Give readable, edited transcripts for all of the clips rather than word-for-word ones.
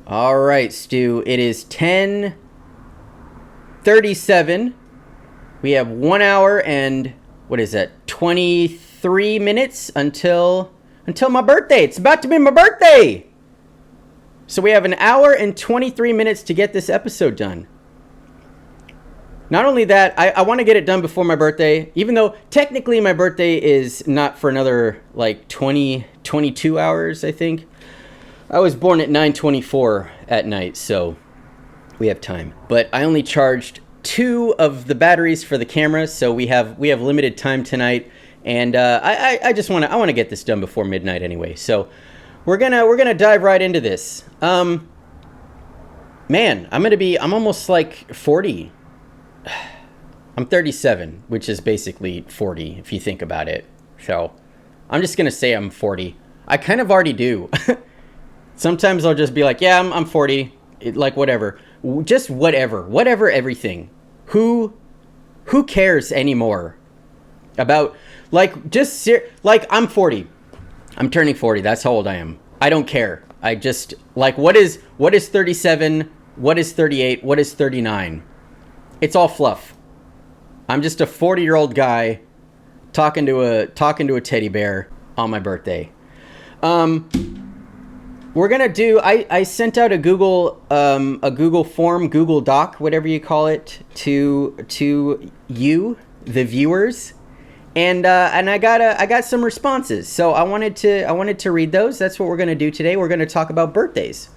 All right, Stu. It is 10:37. We have 1 hour and what is that? 23 minutes until my birthday. It's about to be my birthday. So we have 1 hour and 23 minutes to get this episode done. Not only that, I want to get it done before my birthday, even though technically my birthday is not for another like 22 hours, I think. I was born at 9:24 at night, so we have time. But I only charged 2 of the batteries for the camera, so we have limited time tonight, and I just want to get this done before midnight anyway. So we're gonna dive right into this. Man, I'm almost like 40. I'm 37, which is basically 40 if you think about it. So I'm just gonna say I'm 40. I kind of already do. Sometimes I'll just be like, yeah, I'm 40. Like whatever, just whatever, everything. Who cares anymore about like like I'm 40. I'm turning 40. That's how old I am. I don't care. I just like what is 37? What is 38? What is 39? It's all fluff. I'm just a 40-year-old guy talking to a teddy bear on my birthday. We're gonna do. I sent out a Google form, Google Doc, whatever you call it, to you, the viewers, and I got some responses. So I wanted to read those. That's what we're gonna do today. We're gonna talk about birthdays.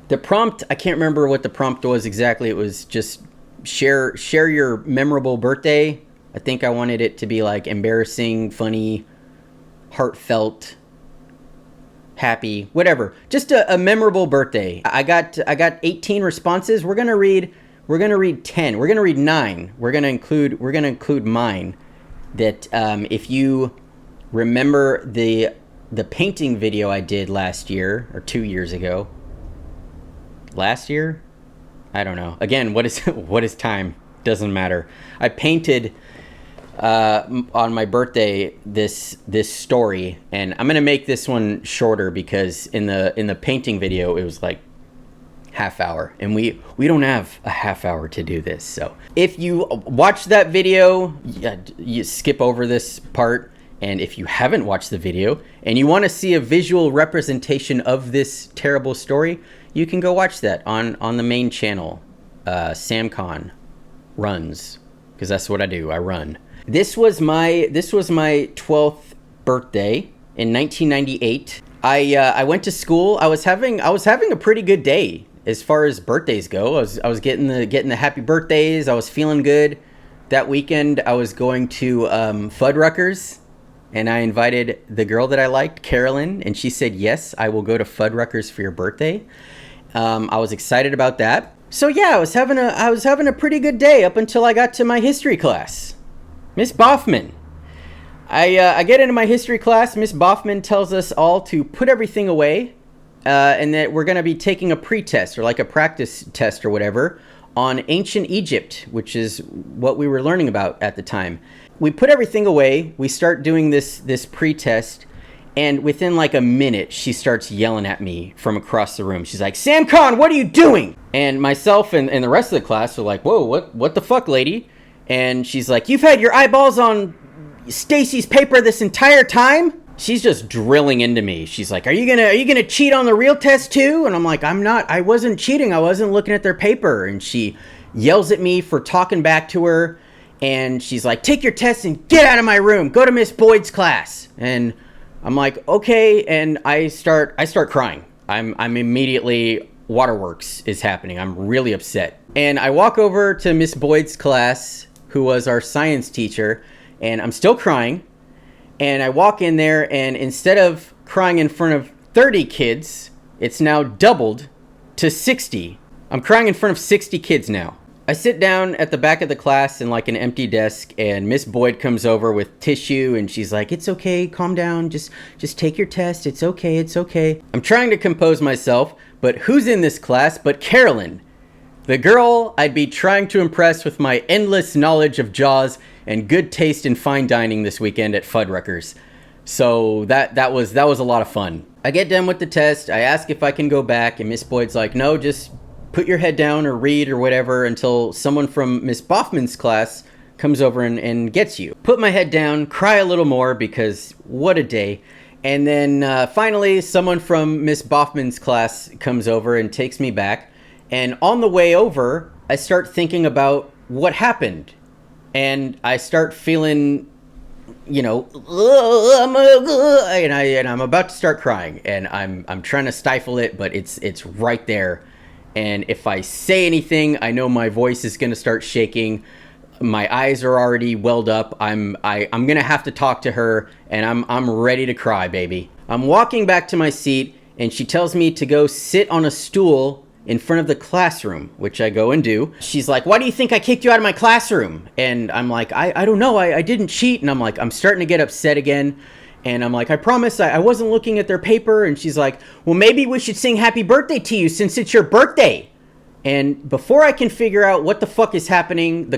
The prompt, I can't remember what the prompt was exactly. It was just share your memorable birthday. I think I wanted it to be like embarrassing, funny, heartfelt, happy, whatever. Just a memorable birthday. I got 18 responses. We're gonna read 10. We're gonna read 9. We're gonna include mine. That if you remember the painting video I did last year or 2 years ago. Last year? I don't know. Again, what is time? Doesn't matter. I painted on my birthday this story, and I'm gonna make this one shorter because in the painting video it was like half hour, and we don't have a half hour to do this. So if you watch that video, you skip over this part, and if you haven't watched the video and you want to see a visual representation of this terrible story, you can go watch that on the main channel. Cahn runs, because that's what I do. I run. This was my 12th birthday in 1998. I went to school. I was having a pretty good day as far as birthdays go. I was getting the happy birthdays. I was feeling good. That weekend I was going to Fuddruckers, and I invited the girl that I liked, Carolyn, and she said, yes, I will go to Fuddruckers for your birthday. I was excited about that. So yeah, I was having a pretty good day up until I got to my history class. Miss Boffman. I get into my history class. Miss Boffman tells us all to put everything away, and that we're going to be taking a pre-test or like a practice test or whatever on ancient Egypt, which is what we were learning about at the time. We put everything away. We start doing this pre-test, and within like a minute, she starts yelling at me from across the room. She's like, "Sam Cahn, what are you doing?" And myself and the rest of the class are like, "Whoa, what the fuck, lady?" And she's like, "You've had your eyeballs on Stacy's paper this entire time?" She's just drilling into me. She's like, "Are you gonna cheat on the real test too?" And I'm like, "I'm not. I wasn't cheating. I wasn't looking at their paper." And she yells at me for talking back to her. And she's like, "Take your test and get out of my room. Go to Miss Boyd's class." And I'm like, "Okay." And I start crying. I'm immediately, waterworks is happening. I'm really upset. And I walk over to Miss Boyd's class, who was our science teacher, and I'm still crying. And I walk in there, and instead of crying in front of 30 kids, it's now doubled to 60. I'm crying in front of 60 kids now. I sit down at the back of the class in like an empty desk, and Miss Boyd comes over with tissue, and she's like, "It's okay, calm down, just take your test, it's okay. I'm trying to compose myself, but who's in this class but Carolyn, the girl I'd be trying to impress with my endless knowledge of Jaws and good taste in fine dining this weekend at Fuddruckers. So that was a lot of fun. I get done with the test. I ask if I can go back, and Miss Boyd's like, no, just put your head down or read or whatever until someone from Miss Boffman's class comes over and gets you. Put my head down, cry a little more because what a day. And then finally, someone from Miss Boffman's class comes over and takes me back. And on the way over, I start thinking about what happened. And I start feeling, you know, and I'm about to start crying. And I'm trying to stifle it, but it's right there. And if I say anything, I know my voice is going to start shaking. My eyes are already welled up. I'm gonna have to talk to her, and I'm ready to cry, baby. I'm walking back to my seat, and she tells me to go sit on a stool in front of the classroom, which I go and do. She's like, why do you think I kicked you out of my classroom? And I'm like, I don't know, I didn't cheat. And I'm like, I'm starting to get upset again. And I'm like, I promise I wasn't looking at their paper. And she's like, well, maybe we should sing happy birthday to you since it's your birthday. And before I can figure out what the fuck is happening,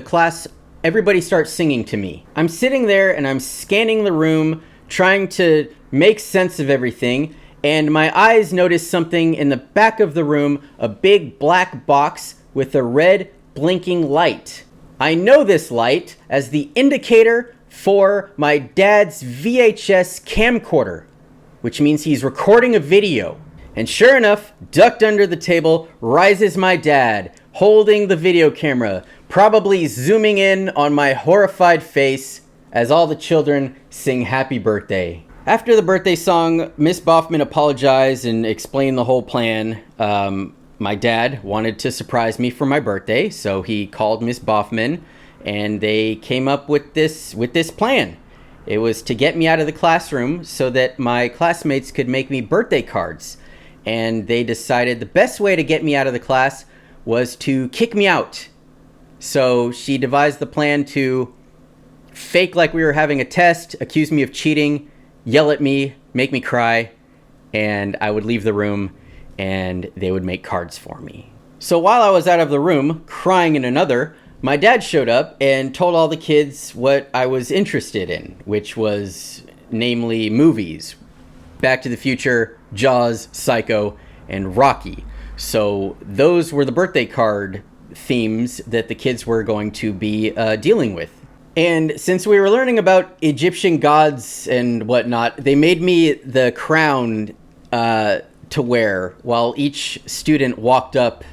everybody starts singing to me. I'm sitting there and I'm scanning the room, trying to make sense of everything. And my eyes notice something in the back of the room, a big black box with a red blinking light. I know this light as the indicator for my dad's VHS camcorder, which means he's recording a video. And sure enough, ducked under the table rises my dad, holding the video camera, probably zooming in on my horrified face as all the children sing happy birthday. After the birthday song, Miss Boffman apologized and explained the whole plan. My dad wanted to surprise me for my birthday, so he called Miss Boffman, and they came up with this plan. It was to get me out of the classroom so that my classmates could make me birthday cards. And they decided the best way to get me out of the class was to kick me out. So she devised the plan to fake like we were having a test, accuse me of cheating, yell at me, make me cry, and I would leave the room and they would make cards for me. So while I was out of the room, crying in another, my dad showed up and told all the kids what I was interested in, which was namely movies. Back to the Future, Jaws, Psycho, and Rocky. So those were the birthday card themes that the kids were going to be dealing with. And since we were learning about Egyptian gods and whatnot, they made me the crown to wear while each student walked up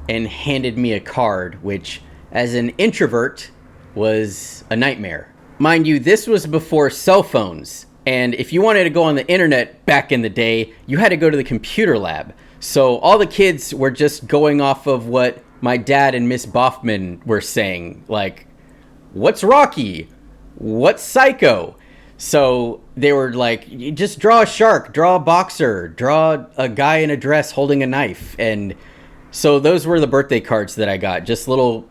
and handed me a card, which, as an introvert, was a nightmare. Mind you, this was before cell phones. And if you wanted to go on the internet back in the day, you had to go to the computer lab. So all the kids were just going off of what my dad and Miss Boffman were saying. Like, what's Rocky? What's Psycho? So they were like, you just draw a shark, draw a boxer, draw a guy in a dress holding a knife. And so those were the birthday cards that I got. Just little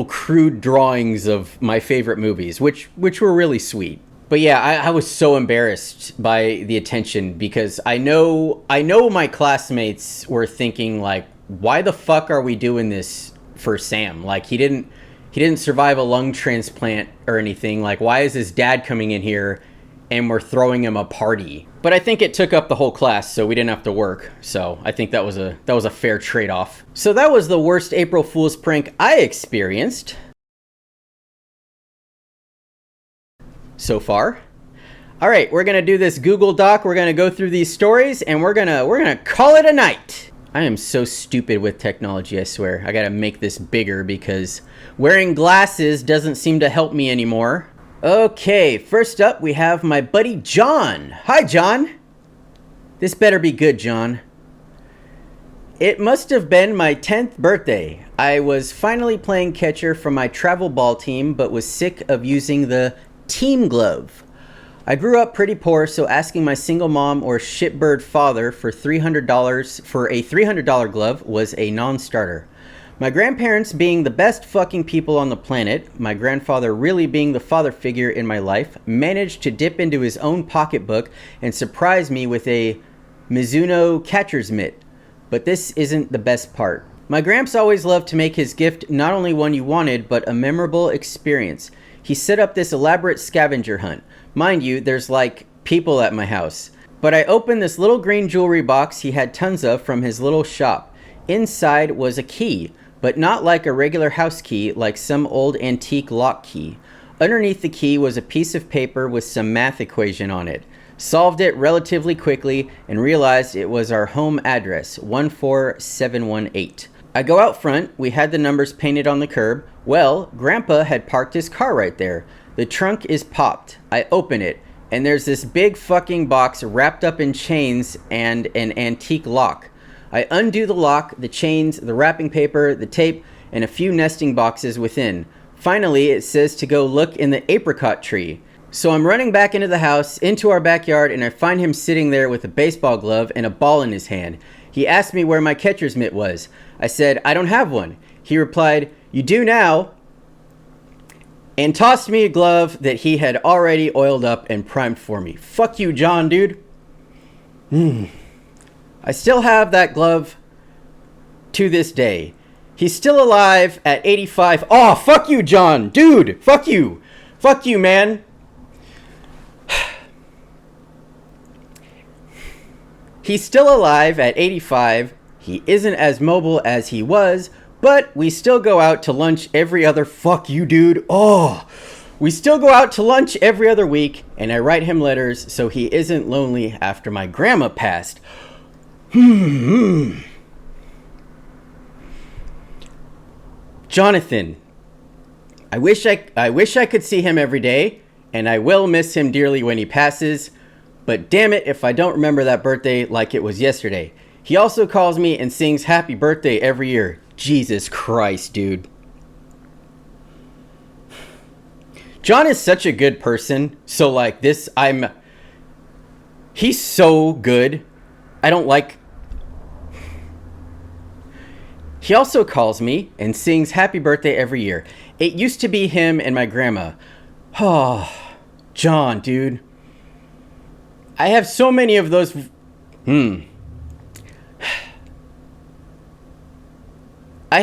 crude drawings of my favorite movies, which were really sweet. But yeah, I was so embarrassed by the attention because I know my classmates were thinking like, why the fuck are we doing this for Sam? Like he didn't survive a lung transplant or anything. Like why is his dad coming in here and we're throwing him a party? But I think it took up the whole class, so we didn't have to work. So I think that was a fair trade-off. So that was the worst April Fool's prank I experienced so far. All right, we're gonna do this Google Doc. We're gonna go through these stories and we're gonna call it a night. I am so stupid with technology, I swear. I gotta make this bigger because wearing glasses doesn't seem to help me anymore. Okay, first up we have my buddy John. Hi, John. This better be good, John. It must have been my 10th birthday. I was finally playing catcher for my travel ball team, but was sick of using the team glove. I grew up pretty poor, so asking my single mom or shitbird father for $300 for a $300 glove was a non-starter. My grandparents being the best fucking people on the planet, my grandfather really being the father figure in my life, managed to dip into his own pocketbook and surprise me with a Mizuno catcher's mitt. But this isn't the best part. My gramps always loved to make his gift not only one you wanted, but a memorable experience. He set up this elaborate scavenger hunt. Mind you, there's like people at my house. But I opened this little green jewelry box he had tons of from his little shop. Inside was a key, but not like a regular house key, like some old antique lock key. Underneath the key was a piece of paper with some math equation on it. Solved it relatively quickly and realized it was our home address, 14718. I go out front. We had the numbers painted on the curb. Well, Grandpa had parked his car right there. The trunk is popped. I open it, and there's this big fucking box wrapped up in chains and an antique lock. I undo the lock, the chains, the wrapping paper, the tape, and a few nesting boxes within. Finally, it says to go look in the apricot tree. So I'm running back into the house, into our backyard, and I find him sitting there with a baseball glove and a ball in his hand. He asked me where my catcher's mitt was. I said, I don't have one. He replied, you do now, and tossed me a glove that he had already oiled up and primed for me. Fuck you, John, dude. I still have that glove to this day. He's still alive at 85. Oh, fuck you, John. Dude, fuck you. Fuck you, man. He's still alive at 85. He isn't as mobile as he was, but we still go out to lunch every other... Fuck you, dude. Oh, we still go out to lunch every other week, and I write him letters so he isn't lonely after my grandma passed. Jonathan, I wish I could see him every day, and I will miss him dearly when he passes, but damn it if I don't remember that birthday like it was yesterday. He also calls me and sings happy birthday every year. Jesus Christ, dude. John is such a good person, so like this, he's so good. I don't like... He also calls me and sings happy birthday every year. It used to be him and my grandma. Oh, John, dude. I have so many of those... I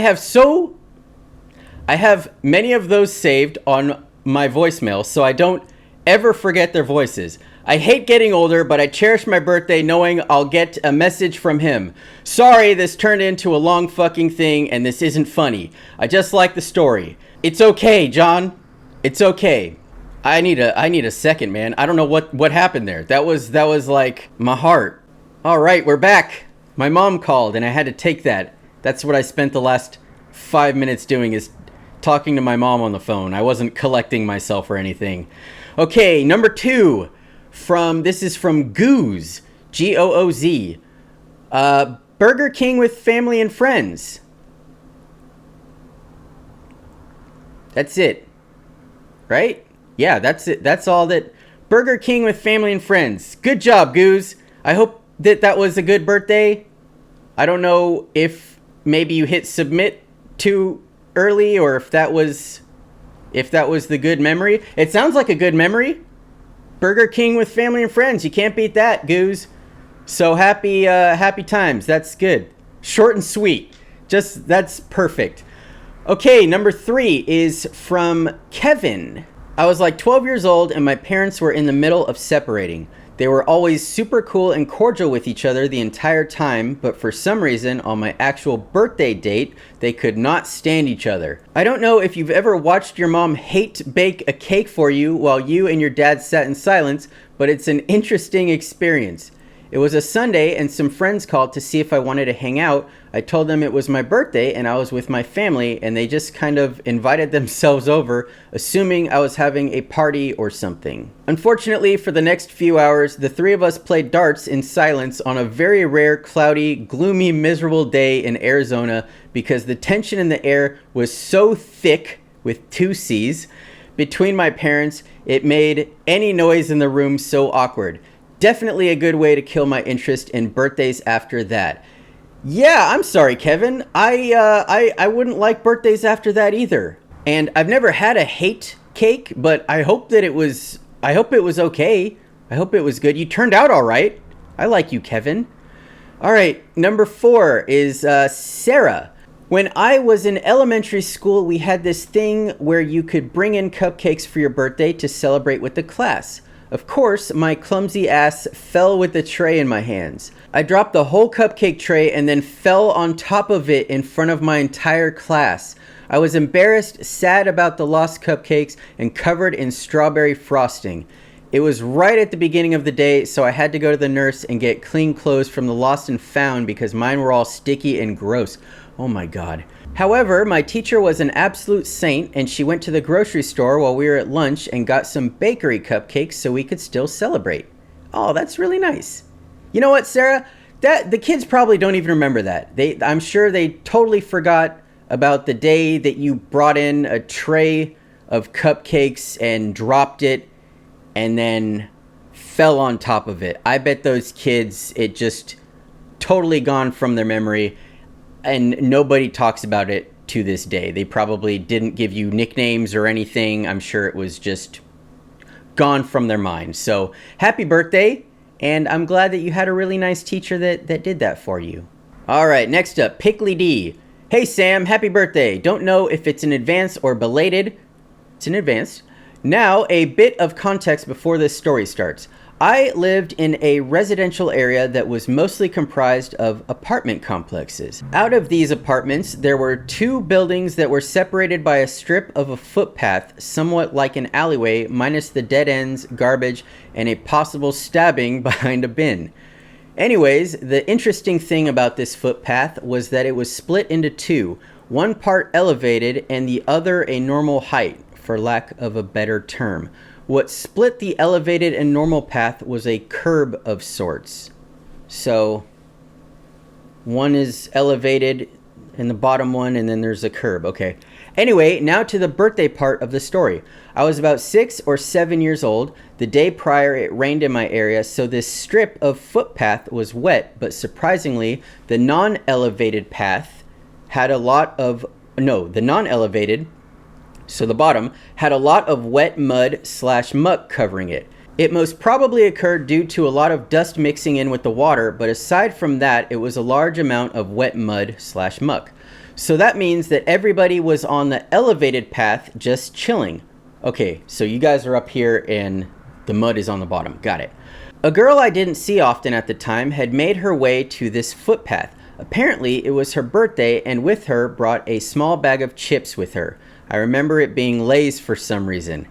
have many of those saved on my voicemail, so I don't ever forget their voices. I hate getting older, but I cherish my birthday knowing I'll get a message from him. Sorry, this turned into a long fucking thing, and this isn't funny. I just like the story. It's okay, John. It's okay. I need a second, man. I don't know what happened there. That was like my heart. All right, we're back. My mom called, and I had to take that. That's what I spent the last 5 minutes doing, is talking to my mom on the phone. I wasn't collecting myself or anything. Okay, number 2. This is from Gooz, Gooz. Burger King with family and friends. That's it. Right? Yeah, that's it. That's all that. Burger King with family and friends. Good job, Gooz. I hope that was a good birthday. I don't know if maybe you hit submit too early, or if that was the good memory. It sounds like a good memory. Burger King with family and friends. You can't beat that, Gooz. So happy times. That's good. Short and sweet. That's perfect. Okay, number 3 is from Kevin. I was like 12 years old and my parents were in the middle of separating. They were always super cool and cordial with each other the entire time, but for some reason, on my actual birthday date, they could not stand each other. I don't know if you've ever watched your mom hate bake a cake for you while you and your dad sat in silence, but it's an interesting experience. It was a Sunday and some friends called to see if I wanted to hang out. I told them it was my birthday and I was with my family, and they just kind of invited themselves over, assuming I was having a party or something. Unfortunately, for the next few hours, the 3 of us played darts in silence on a very rare, cloudy, gloomy, miserable day in Arizona because the tension in the air was so thick, with 2 C's, between my parents, it made any noise in the room so awkward. Definitely a good way to kill my interest in birthdays after that. Yeah, I'm sorry, Kevin. I wouldn't like birthdays after that either. And I've never had a hate cake, but I hope it was okay. I hope it was good. You turned out all right. I like you, Kevin. All right, number 4 is Sarah. When I was in elementary school, we had this thing where you could bring in cupcakes for your birthday to celebrate with the class. Of course, my clumsy ass fell with the tray in my hands. I dropped the whole cupcake tray and then fell on top of it in front of my entire class. I was embarrassed, sad about the lost cupcakes, and covered in strawberry frosting. It was right at the beginning of the day, so I had to go to the nurse and get clean clothes from the lost and found because mine were all sticky and gross. Oh my god. However, my teacher was an absolute saint, and she went to the grocery store while we were at lunch and got some bakery cupcakes so we could still celebrate. Oh, that's really nice. You know what, Sarah? The kids probably don't even remember that. I'm sure they totally forgot about the day that you brought in a tray of cupcakes and dropped it and then fell on top of it. I bet those kids, it just totally gone from their memory, and nobody talks about it to this day. They probably didn't give you nicknames or anything. I'm sure it was just gone from their mind. So happy birthday, and I'm glad that you had a really nice teacher that did that for you. All right, next up, Pickly D. Hey Sam, happy birthday. Don't know if it's in advance or belated. It's in advance. Now, a bit of context before this story starts. I lived in a residential area that was mostly comprised of apartment complexes. Out of these apartments, there were 2 buildings that were separated by a strip of a footpath, somewhat like an alleyway, minus the dead ends, garbage, and a possible stabbing behind a bin. Anyways, the interesting thing about this footpath was that it was split into 2, one part elevated and the other a normal height, for lack of a better term. What split the elevated and normal path was a curb of sorts. So one is elevated in the bottom one, and then there's a curb. Okay. Anyway, now to the birthday part of the story. I was about 6 or 7 years old. The day prior, it rained in my area, so this strip of footpath was wet, but surprisingly, the non-elevated path had a lot of... No, the non-elevated... So the bottom had a lot of wet mud/muck covering it. It most probably occurred due to a lot of dust mixing in with the water, but aside from that, it was a large amount of wet mud/muck. So that means that everybody was on the elevated path just chilling. Okay, so you guys are up here and the mud is on the bottom. Got it. A girl I didn't see often at the time had made her way to this footpath. Apparently, it was her birthday, and with her brought a small bag of chips with her. I remember it being Lay's for some reason.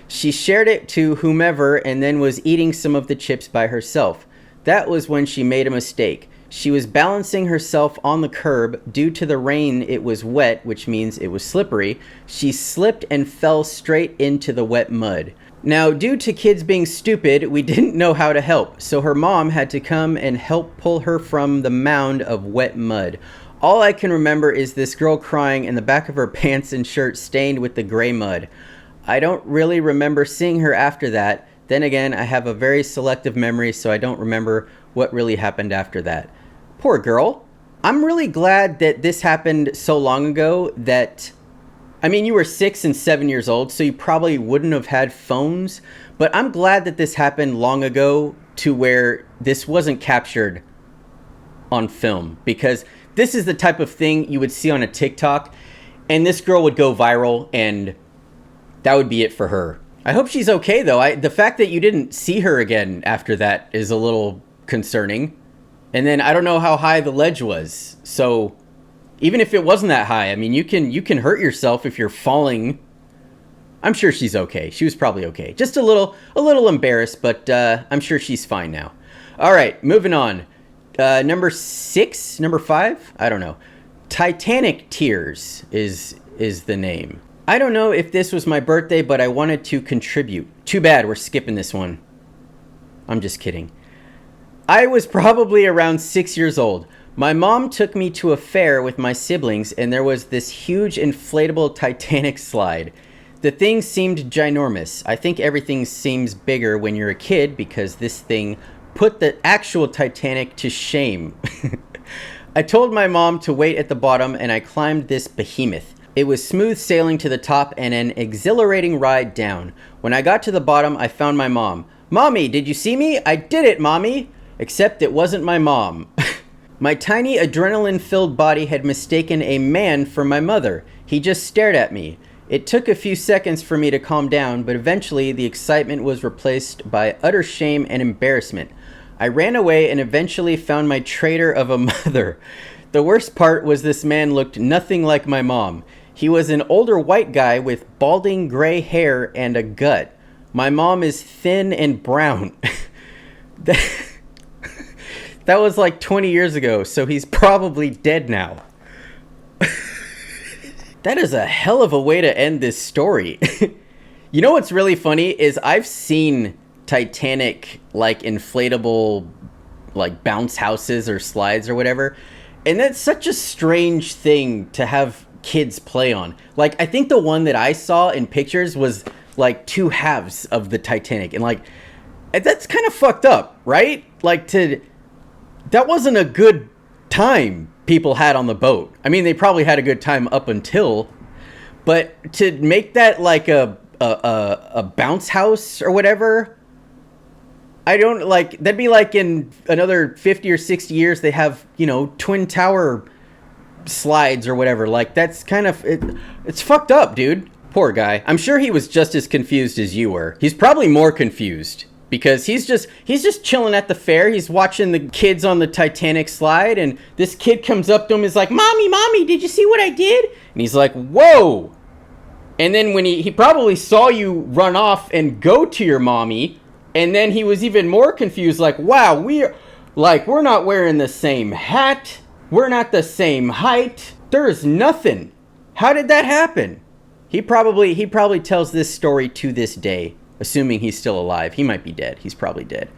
She shared it to whomever and then was eating some of the chips by herself. That was when she made a mistake. She was balancing herself on the curb. Due to the rain, it was wet, which means it was slippery. She slipped and fell straight into the wet mud. Now, due to kids being stupid, we didn't know how to help, so her mom had to come and help pull her from the mound of wet mud. All I can remember is this girl crying and the back of her pants and shirt stained with the gray mud. I don't really remember seeing her after that. Then again, I have a very selective memory, so I don't remember what really happened after that. Poor girl. I'm really glad that this happened so long ago that... I mean, you were 6 and 7 years old, so you probably wouldn't have had phones. But I'm glad that this happened long ago to where this wasn't captured on film, because this is the type of thing you would see on a TikTok, and this girl would go viral, and that would be it for her. I hope she's okay, though. The fact that you didn't see her again after that is a little concerning. And then I don't know how high the ledge was, so even if it wasn't that high, I mean, you can hurt yourself if you're falling. I'm sure she's okay. She was probably okay. Just a little embarrassed, but I'm sure she's fine now. All right, moving on. Number 5? I don't know. Titanic Tears is the name. I don't know if this was my birthday, but I wanted to contribute. Too bad we're skipping this one. I'm just kidding. I was probably around 6 years old. My mom took me to a fair with my siblings, and there was this huge inflatable Titanic slide. The thing seemed ginormous. I think everything seems bigger when you're a kid because this thing put the actual Titanic to shame. I told my mom to wait at the bottom, and I climbed this behemoth. It was smooth sailing to the top and an exhilarating ride down. When I got to the bottom, I found my mom. "Mommy, did you see me? I did it, Mommy!" Except it wasn't my mom. My tiny adrenaline-filled body had mistaken a man for my mother. He just stared at me. It took a few seconds for me to calm down, but eventually the excitement was replaced by utter shame and embarrassment. I ran away and eventually found my traitor of a mother. The worst part was this man looked nothing like my mom. He was an older white guy with balding gray hair and a gut. My mom is thin and brown. That was like 20 years ago, so he's probably dead now. That is a hell of a way to end this story. You know what's really funny is I've seen Titanic, like, inflatable, like, bounce houses or slides or whatever. And that's such a strange thing to have kids play on. Like, I think the one that I saw in pictures was, like, two halves of the Titanic. And, like, that's kind of fucked up, right? Like, that wasn't a good time people had on the boat. I mean, they probably had a good time up until, but to make that like a bounce house or whatever, I don't like, that'd be like in another 50 or 60 years they have, you know, twin tower slides or whatever. Like, that's kind of it's fucked up, dude. Poor guy. I'm sure he was just as confused as you were. He's probably more confused because he's just chilling at the fair. He's watching the kids on the Titanic slide, and this kid comes up to him and is like, Mommy, did you see what I did? And he's like, whoa. And then when he probably saw you run off and go to your mommy, and then he was even more confused, like, wow, we're not wearing the same hat. We're not the same height. There's nothing. How did that happen? He probably tells this story to this day. Assuming he's still alive. He might be dead. He's probably dead.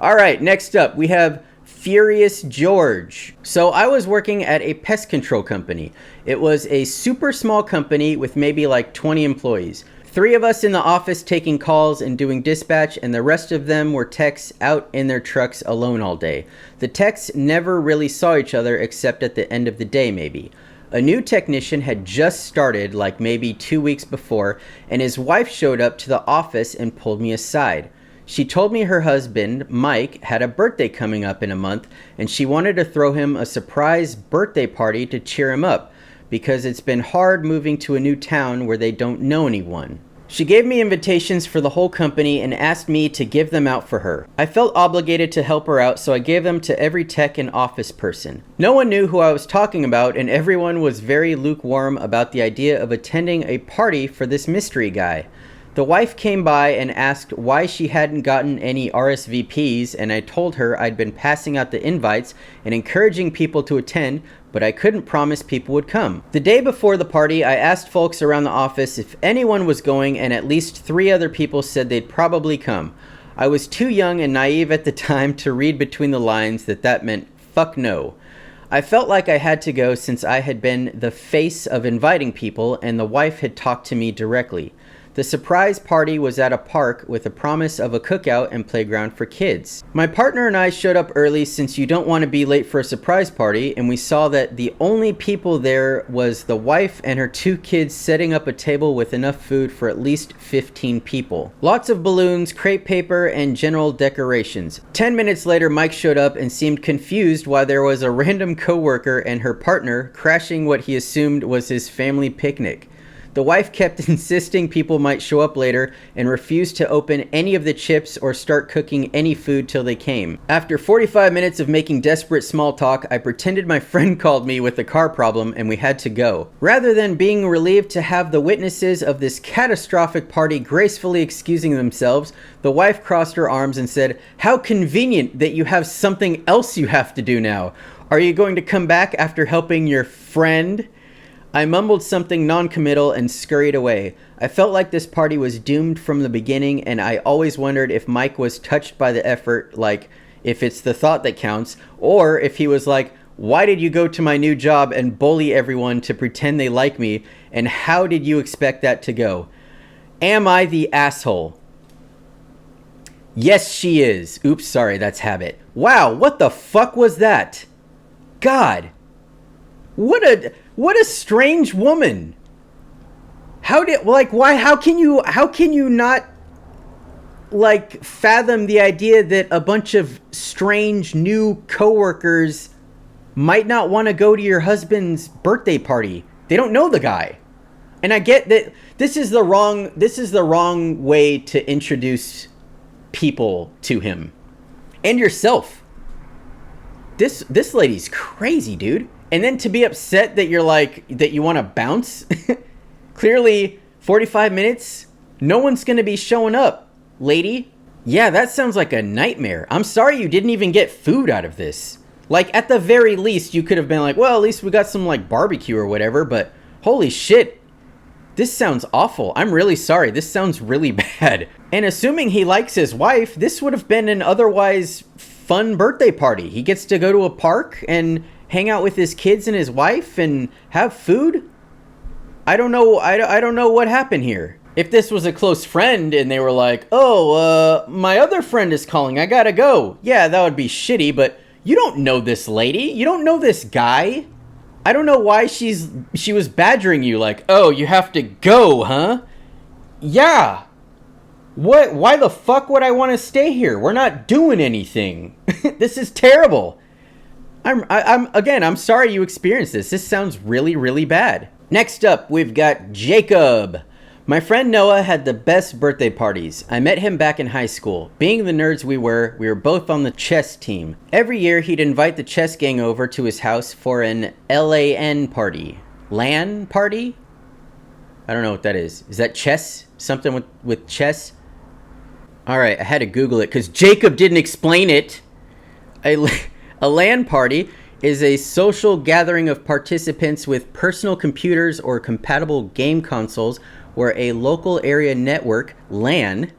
All right, next up, we have Furious George. So I was working at a pest control company. It was a super small company with maybe like 20 employees. 3 of us in the office taking calls and doing dispatch, and the rest of them were techs out in their trucks alone all day. The techs never really saw each other except at the end of the day, maybe. A new technician had just started, like maybe 2 weeks before, and his wife showed up to the office and pulled me aside. She told me her husband, Mike, had a birthday coming up in a month, and she wanted to throw him a surprise birthday party to cheer him up, because it's been hard moving to a new town where they don't know anyone. She gave me invitations for the whole company and asked me to give them out for her. I felt obligated to help her out, so I gave them to every tech and office person. No one knew who I was talking about, and everyone was very lukewarm about the idea of attending a party for this mystery guy. The wife came by and asked why she hadn't gotten any RSVPs, and I told her I'd been passing out the invites and encouraging people to attend, but I couldn't promise people would come. The day before the party, I asked folks around the office if anyone was going, and at least 3 other people said they'd probably come. I was too young and naive at the time to read between the lines that meant fuck no. I felt like I had to go since I had been the face of inviting people and the wife had talked to me directly. The surprise party was at a park with a promise of a cookout and playground for kids. My partner and I showed up early since you don't want to be late for a surprise party, and we saw that the only people there was the wife and her 2 kids setting up a table with enough food for at least 15 people. Lots of balloons, crepe paper, and general decorations. 10 minutes later, Mike showed up and seemed confused why there was a random coworker and her partner crashing what he assumed was his family picnic. The wife kept insisting people might show up later and refused to open any of the chips or start cooking any food till they came. After 45 minutes of making desperate small talk, I pretended my friend called me with a car problem and we had to go. Rather than being relieved to have the witnesses of this catastrophic party gracefully excusing themselves, the wife crossed her arms and said, "How convenient that you have something else you have to do now. Are you going to come back after helping your friend?" I mumbled something non-committal and scurried away. I felt like this party was doomed from the beginning, and I always wondered if Mike was touched by the effort, like, if it's the thought that counts, or if he was like, why did you go to my new job and bully everyone to pretend they like me, and how did you expect that to go? Am I the asshole? Yes, she is. Oops, sorry, that's habit. Wow, what the fuck was that? God. What a strange woman. How can you not like fathom the idea that a bunch of strange new coworkers might not want to go to your husband's birthday party? They don't know the guy. And I get that this is the wrong way to introduce people to him and yourself. This lady's crazy, dude. And then to be upset that you're like, that you want to bounce. Clearly 45 minutes, no one's going to be showing up, lady. Yeah, that sounds like a nightmare. I'm sorry you didn't even get food out of this. Like, at the very least, you could have been like, well, at least we got some, like, barbecue or whatever, but holy shit. This sounds awful. I'm really sorry. This sounds really bad. And assuming he likes his wife, this would have been an otherwise fun birthday party. He gets to go to a park and hang out with his kids and his wife and have food. I don't know. I don't know what happened here. If this was a close friend and they were like, oh, my other friend is calling, I gotta go. Yeah, that would be shitty, but you don't know this lady. You don't know this guy. I don't know why she was badgering you like, oh, you have to go, huh? Yeah. What? Why the fuck would I want to stay here? We're not doing anything. This is terrible. I'm sorry you experienced this. This sounds really, really bad. Next up, we've got Jakob. My friend Noah had the best birthday parties. I met him back in high school. Being the nerds we were both on the chess team. Every year he'd invite the chess gang over to his house for an LAN party. LAN party? I don't know what that is. Is that chess? Something with chess? Alright, I had to Google it because Jakob didn't explain it. A LAN party is a social gathering of participants with personal computers or compatible game consoles where a local area network, LAN,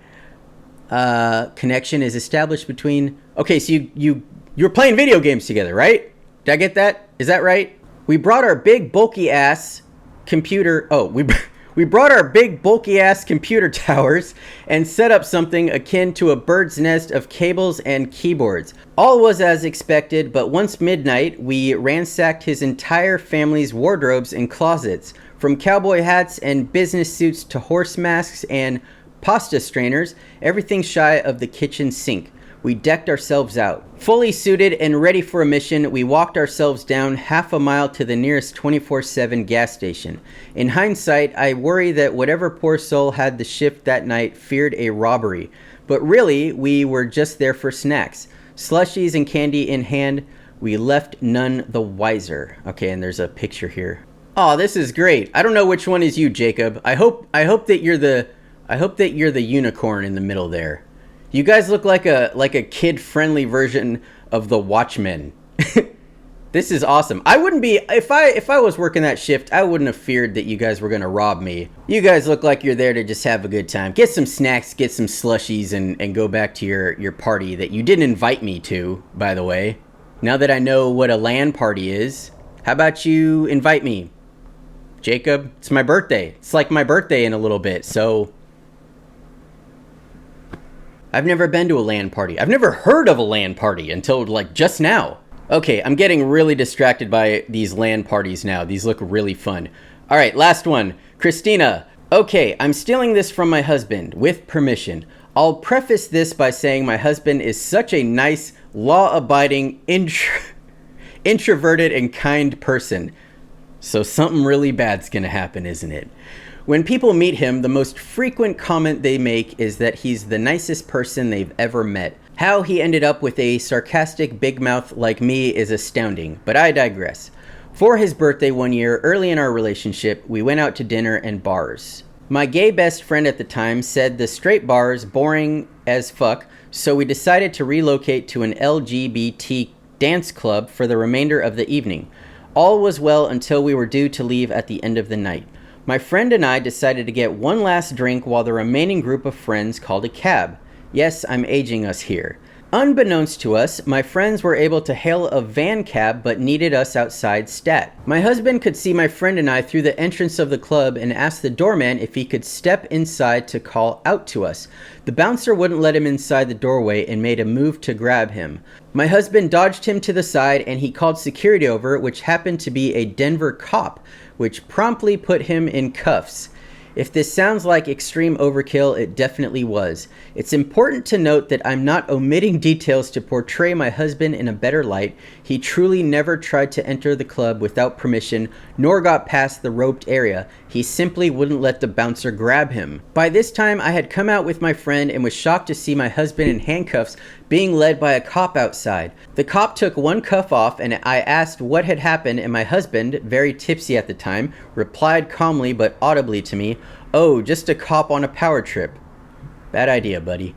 connection is established between... Okay, so you're playing video games together, right? Did I get that? Is that right? We brought our big bulky ass computer... Oh, we brought our big bulky ass computer towers and set up something akin to a bird's nest of cables and keyboards. All was as expected, but once midnight, we ransacked his entire family's wardrobes and closets. From cowboy hats and business suits to horse masks and pasta strainers, everything shy of the kitchen sink. We decked ourselves out. Fully suited and ready for a mission, we walked ourselves down half a mile to the nearest 24/7 gas station. In hindsight, I worry that whatever poor soul had the shift that night feared a robbery. But really, we were just there for snacks. Slushies and candy in hand, we left none the wiser. Okay, and there's a picture here. Oh, this is great. I don't know which one is you, Jakob. I hope that you're the unicorn in the middle there. You guys look like a kid-friendly version of the Watchmen. This is awesome. I wouldn't be if I was working that shift, I wouldn't have feared that you guys were gonna rob me. You guys look like you're there to just have a good time. Get some snacks, get some slushies, and go back to your party that you didn't invite me to, by the way. Now that I know what a LAN party is, how about you invite me? Jakob, it's my birthday. It's like my birthday in a little bit, so... I've never been to a LAN party. I've never heard of a LAN party until, like, just now. Okay, I'm getting really distracted by these LAN parties now. These look really fun. Alright, last one. Christina. Okay, I'm stealing this from my husband, with permission. I'll preface this by saying my husband is such a nice, law-abiding, introverted, and kind person. So something really bad's gonna happen, isn't it? When people meet him, the most frequent comment they make is that he's the nicest person they've ever met. How he ended up with a sarcastic big mouth like me is astounding, but I digress. For his birthday one year, early in our relationship, we went out to dinner and bars. My gay best friend at the time said the straight bars boring as fuck, so we decided to relocate to an LGBT dance club for the remainder of the evening. All was well until we were due to leave at the end of the night. My friend and I decided to get one last drink while the remaining group of friends called a cab. Yes, I'm aging us here. Unbeknownst to us, my friends were able to hail a van cab but needed us outside stat. My husband could see my friend and I through the entrance of the club and asked the doorman if he could step inside to call out to us. The bouncer wouldn't let him inside the doorway and made a move to grab him. My husband dodged him to the side and he called security over, which happened to be a Denver cop, which promptly put him in cuffs. If this sounds like extreme overkill, it definitely was. It's important to note that I'm not omitting details to portray my husband in a better light. He truly never tried to enter the club without permission, nor got past the roped area. He simply wouldn't let the bouncer grab him. By this time, I had come out with my friend and was shocked to see my husband in handcuffs being led by a cop outside. The cop took one cuff off and I asked what had happened, and my husband, very tipsy at the time, replied calmly but audibly to me, "Oh, just a cop on a power trip." Bad idea, buddy.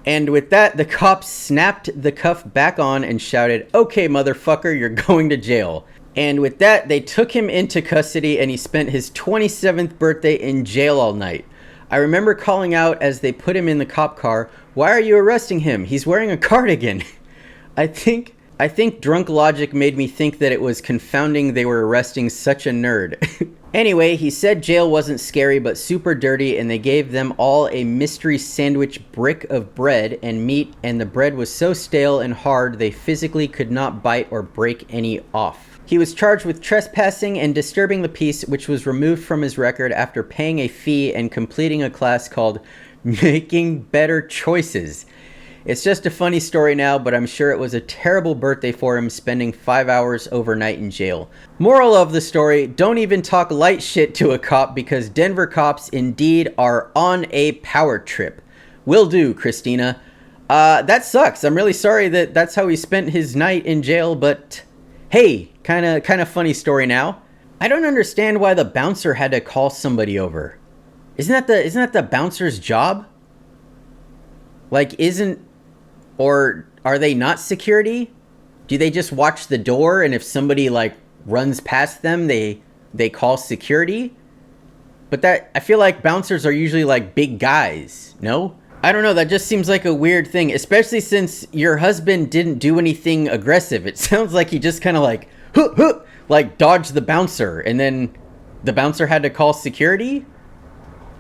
And with that, the cop snapped the cuff back on and shouted, "Okay, motherfucker, you're going to jail." And with that, they took him into custody and he spent his 27th birthday in jail all night. I remember calling out as they put him in the cop car, "Why are you arresting him? He's wearing a cardigan." I think drunk logic made me think that it was confounding they were arresting such a nerd. Anyway, he said jail wasn't scary but super dirty, and they gave them all a mystery sandwich brick of bread and meat, and the bread was so stale and hard they physically could not bite or break any off. He was charged with trespassing and disturbing the peace, which was removed from his record after paying a fee and completing a class called Making Better Choices. It's just a funny story now, but I'm sure it was a terrible birthday for him, spending 5 hours overnight in jail. Moral of the story, don't even talk light shit to a cop, because Denver cops indeed are on a power trip. Will do, Christina. That sucks. I'm really sorry that that's how he spent his night in jail, but hey, kind of funny story now. I don't understand why the bouncer had to call somebody over. Isn't that the bouncer's job? Like, or are they not security? Do they just watch the door, and if somebody like runs past them, they call security? But I feel like bouncers are usually like big guys, no? I don't know, that just seems like a weird thing, especially since your husband didn't do anything aggressive. It sounds like he just kind of like, like dodged the bouncer, and then the bouncer had to call security?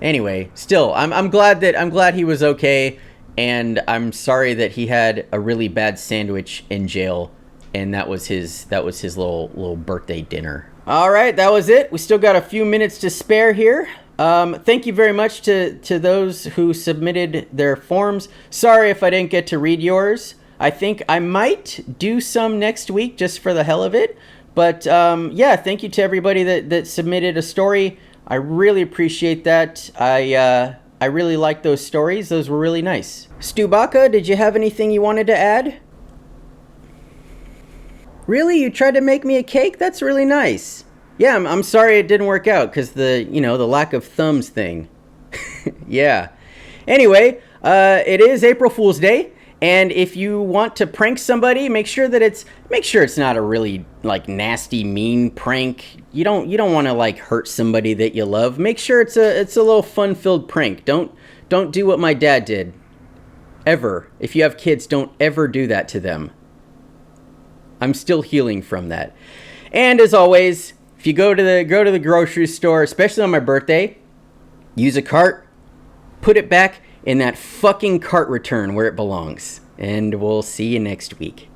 Anyway, still, I'm glad he was okay, and I'm sorry that he had a really bad sandwich in jail, and that was his little birthday dinner. All right, that was it. We still got a few minutes to spare here. Thank you very much to those who submitted their forms. Sorry if I didn't get to read yours. I think I might do some next week just for the hell of it. But yeah, thank you to everybody that submitted a story. I really appreciate that. I really like those stories. Those were really nice. Stubaka, did you have anything you wanted to add? Really? You tried to make me a cake? That's really nice. Yeah, I'm sorry it didn't work out because the lack of thumbs thing. Yeah. Anyway, it is April Fool's Day, and if you want to prank somebody, make sure it's not a really like nasty, mean prank. You don't want to like hurt somebody that you love. Make sure it's a little fun-filled prank. Don't do what my dad did. Ever. If you have kids, don't ever do that to them. I'm still healing from that. And as always, if you go to the grocery store, especially on my birthday, use a cart, put it back in that fucking cart return where it belongs. And we'll see you next week.